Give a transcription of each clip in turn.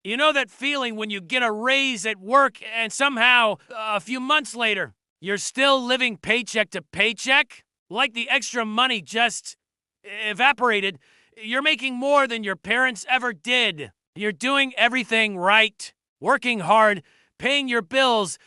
You know that feeling when you get a raise at work and somehow, a few months later, you're still living paycheck to paycheck? Like the extra money just evaporated. You're making more than your parents ever did. You're doing everything right, working hard, paying your bills,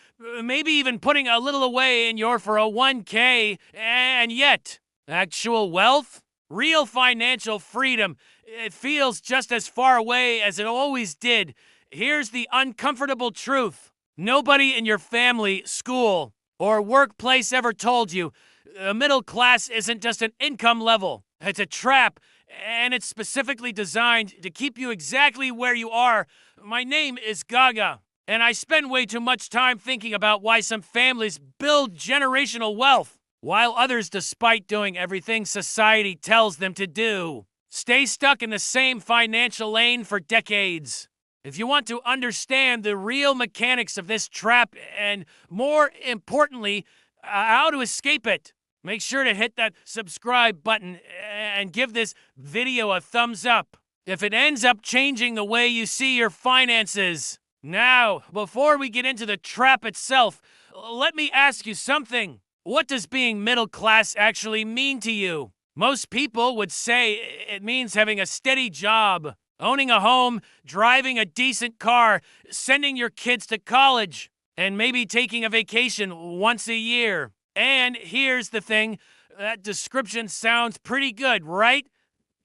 maybe even putting a little away in your 401k, and yet, actual wealth? Real financial freedom. It feels just as far away as it always did. Here's the uncomfortable truth. Nobody in your family, school, or workplace ever told you the middle class isn't just an income level. It's a trap, and it's specifically designed to keep you exactly where you are. My name is Gaga, and I spend way too much time thinking about why some families build generational wealth, while others, despite doing everything society tells them to do, stay stuck in the same financial lane for decades. If you want to understand the real mechanics of this trap and, more importantly, how to escape it, make sure to hit that subscribe button and give this video a thumbs up if it ends up changing the way you see your finances. Now, before we get into the trap itself, let me ask you something. What does being middle class actually mean to you? Most people would say it means having a steady job, owning a home, driving a decent car, sending your kids to college, and maybe taking a vacation once a year. And here's the thing, that description sounds pretty good, right?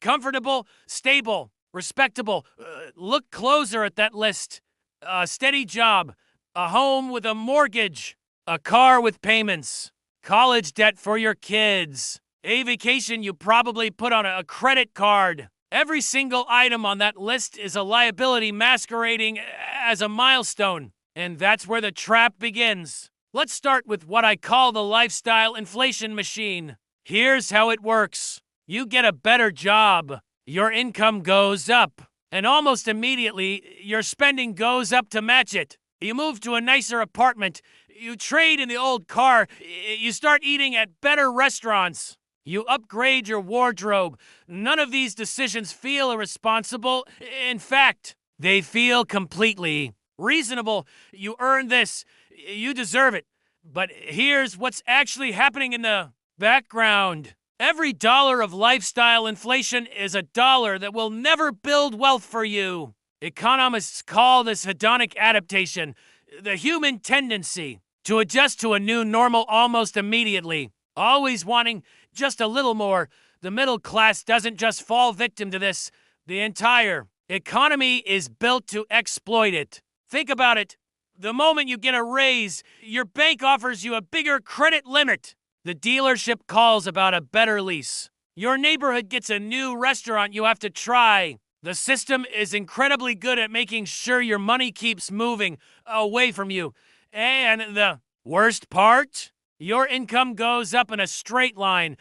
Comfortable, stable, respectable. Look closer at that list. A steady job, a home with a mortgage, a car with payments, college debt for your kids, a vacation you probably put on a credit card. Every single item on that list is a liability masquerading as a milestone. And that's where the trap begins. Let's start with what I call the lifestyle inflation machine. Here's how it works. You get a better job. Your income goes up. And almost immediately, your spending goes up to match it. You move to a nicer apartment. You trade in the old car. You start eating at better restaurants. You upgrade your wardrobe. None of these decisions feel irresponsible. In fact, they feel completely reasonable. You earn this. You deserve it. But here's what's actually happening in the background. Every dollar of lifestyle inflation is a dollar that will never build wealth for you. Economists call this hedonic adaptation, the human tendency to adjust to a new normal almost immediately, always wanting just a little more. The middle class doesn't just fall victim to this. The entire economy is built to exploit it. Think about it. The moment you get a raise, your bank offers you a bigger credit limit. The dealership calls about a better lease. Your neighborhood gets a new restaurant you have to try. The system is incredibly good at making sure your money keeps moving away from you. And the worst part? Your income goes up in a straight line.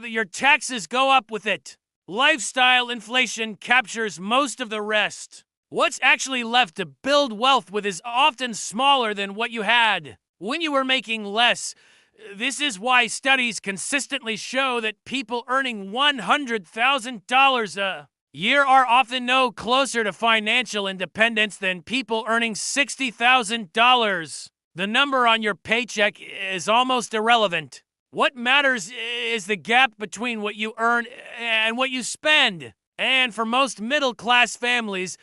Your taxes go up with it. Lifestyle inflation captures most of the rest. What's actually left to build wealth with is often smaller than what you had when you were making less. This is why studies consistently show that people earning $100,000 a year are often no closer to financial independence than people earning $60,000. The number on your paycheck is almost irrelevant. What matters is the gap between what you earn and what you spend. And for most middle-class families,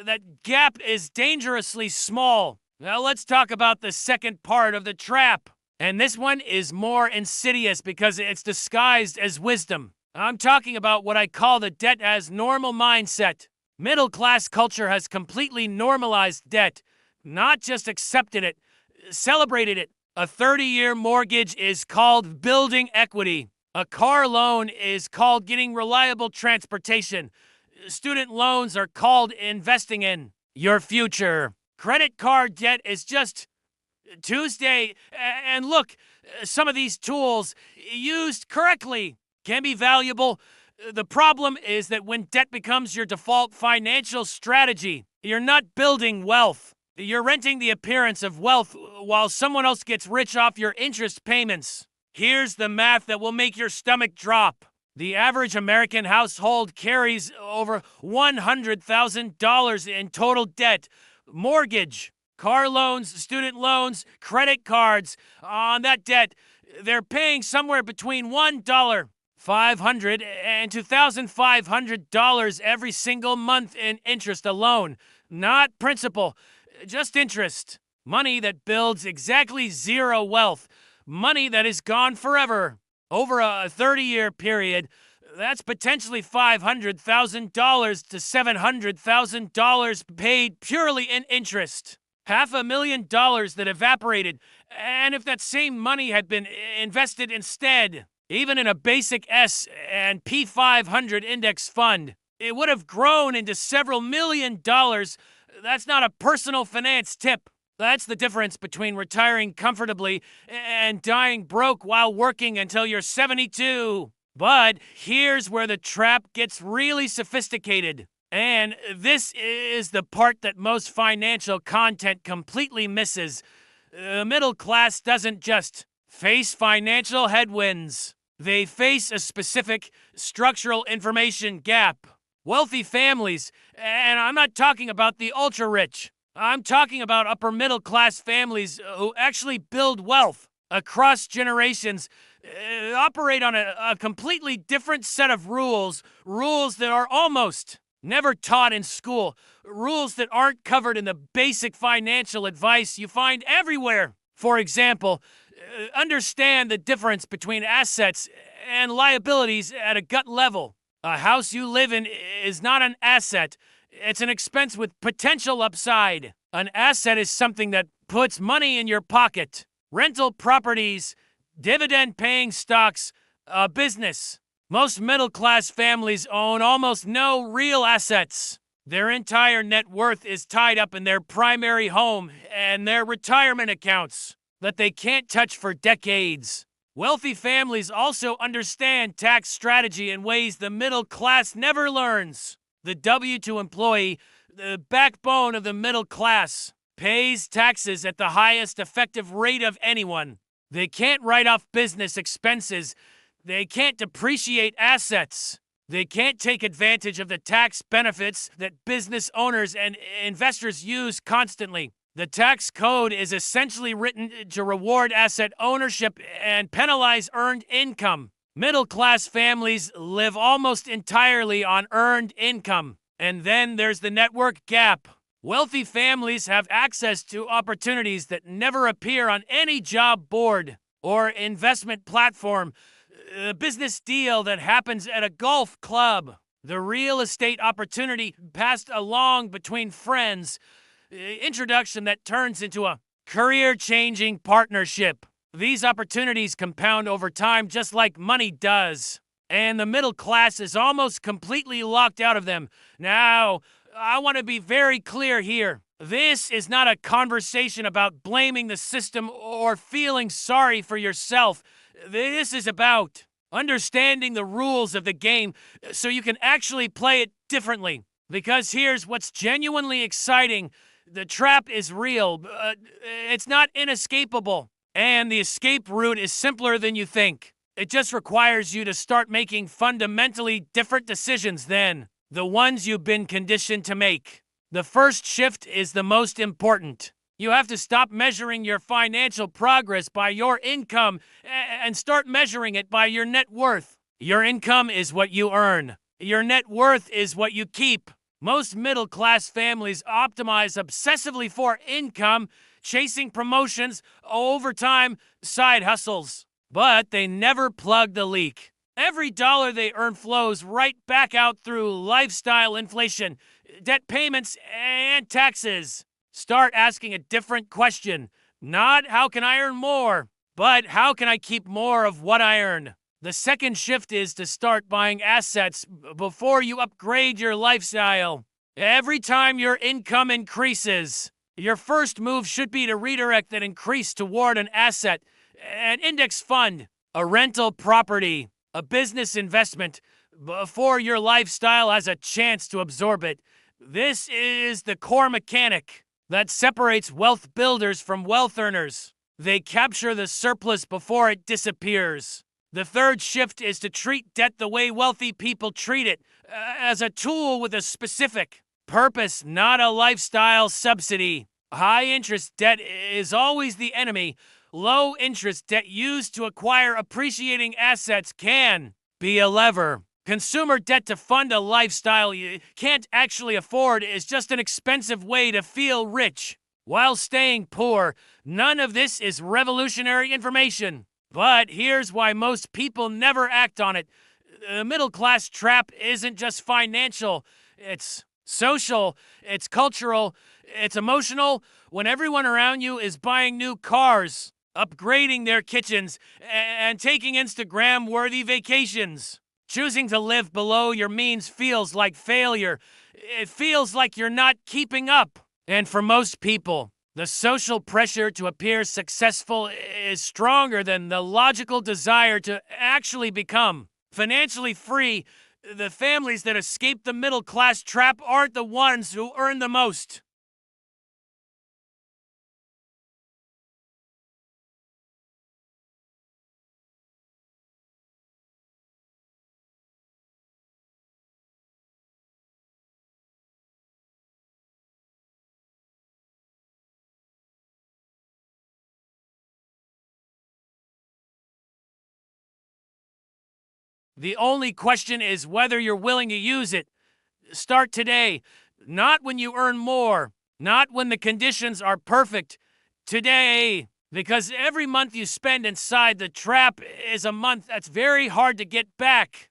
that gap is dangerously small. Now let's talk about the second part of the trap. And this one is more insidious because it's disguised as wisdom. I'm talking about what I call the debt as normal mindset. Middle-class culture has completely normalized debt, not just accepted it, celebrated it. A 30-year mortgage is called building equity. A car loan is called getting reliable transportation. Student loans are called investing in your future. Credit card debt is just Tuesday. And look, some of these tools, used correctly, can be valuable. The problem is that when debt becomes your default financial strategy, you're not building wealth. You're renting the appearance of wealth while someone else gets rich off your interest payments. Here's the math that will make your stomach drop. The average American household carries over $100,000 in total debt. Mortgage, car loans, student loans, credit cards. On that debt, they're paying somewhere between $1,500 and $2,500 every single month in interest alone. Not principal, just interest. Money that builds exactly zero wealth. Money that is gone forever. Over a 30-year period, that's potentially $500,000 to $700,000 paid purely in interest. $500,000 that evaporated, and if that same money had been invested instead, even in a basic S&P 500 index fund, it would have grown into several $1,000,000. That's not a personal finance tip. That's the difference between retiring comfortably and dying broke while working until you're 72. But here's where the trap gets really sophisticated. And this is the part that most financial content completely misses. The middle class doesn't just face financial headwinds. They face a specific structural information gap. Wealthy families, and I'm not talking about the ultra-rich. I'm talking about upper middle class families who actually build wealth across generations, operate on a completely different set of rules that are almost never taught in school, rules that aren't covered in the basic financial advice you find everywhere. For example, understand the difference between assets and liabilities at a gut level. A house you live in is not an asset. It's an expense with potential upside. An asset is something that puts money in your pocket. Rental properties, dividend-paying stocks, a business. Most middle-class families own almost no real assets. Their entire net worth is tied up in their primary home and their retirement accounts that they can't touch for decades. Wealthy families also understand tax strategy in ways the middle class never learns. The W-2 employee, the backbone of the middle class, pays taxes at the highest effective rate of anyone. They can't write off business expenses. They can't depreciate assets. They can't take advantage of the tax benefits that business owners and investors use constantly. The tax code is essentially written to reward asset ownership and penalize earned income. Middle-class families live almost entirely on earned income. And then there's the network gap. Wealthy families have access to opportunities that never appear on any job board or investment platform. A business deal that happens at a golf club. The real estate opportunity passed along between friends. Introduction that turns into a career-changing partnership. These opportunities compound over time just like money does. And the middle class is almost completely locked out of them. Now, I want to be very clear here. This is not a conversation about blaming the system or feeling sorry for yourself. This is about understanding the rules of the game so you can actually play it differently. Because here's what's genuinely exciting. The trap is real. It's not inescapable. And the escape route is simpler than you think. It just requires you to start making fundamentally different decisions than the ones you've been conditioned to make. The first shift is the most important. You have to stop measuring your financial progress by your income and start measuring it by your net worth. Your income is what you earn. Your net worth is what you keep. Most middle-class families optimize obsessively for income, chasing promotions, overtime, side hustles. But they never plug the leak. Every dollar they earn flows right back out through lifestyle inflation, debt payments, and taxes. Start asking a different question. Not how can I earn more, but how can I keep more of what I earn? The second shift is to start buying assets before you upgrade your lifestyle. Every time your income increases, your first move should be to redirect that increase toward an asset, an index fund, a rental property, a business investment, before your lifestyle has a chance to absorb it. This is the core mechanic that separates wealth builders from wealth earners. They capture the surplus before it disappears. The third shift is to treat debt the way wealthy people treat it, as a tool with a specific purpose, not a lifestyle subsidy. High interest debt is always the enemy. Low interest debt used to acquire appreciating assets can be a lever. Consumer debt to fund a lifestyle you can't actually afford is just an expensive way to feel rich while staying poor. None of this is revolutionary information. But here's why most people never act on it. The middle class trap isn't just financial, it's social, it's cultural, it's emotional. When everyone around you is buying new cars, upgrading their kitchens, and taking Instagram-worthy vacations, choosing to live below your means feels like failure. It feels like you're not keeping up. And for most people, the social pressure to appear successful is stronger than the logical desire to actually become financially free. The families that escape the middle class trap aren't the ones who earn the most. The only question is whether you're willing to use it. Start today, not when you earn more, not when the conditions are perfect. Today, because every month you spend inside the trap is a month that's very hard to get back.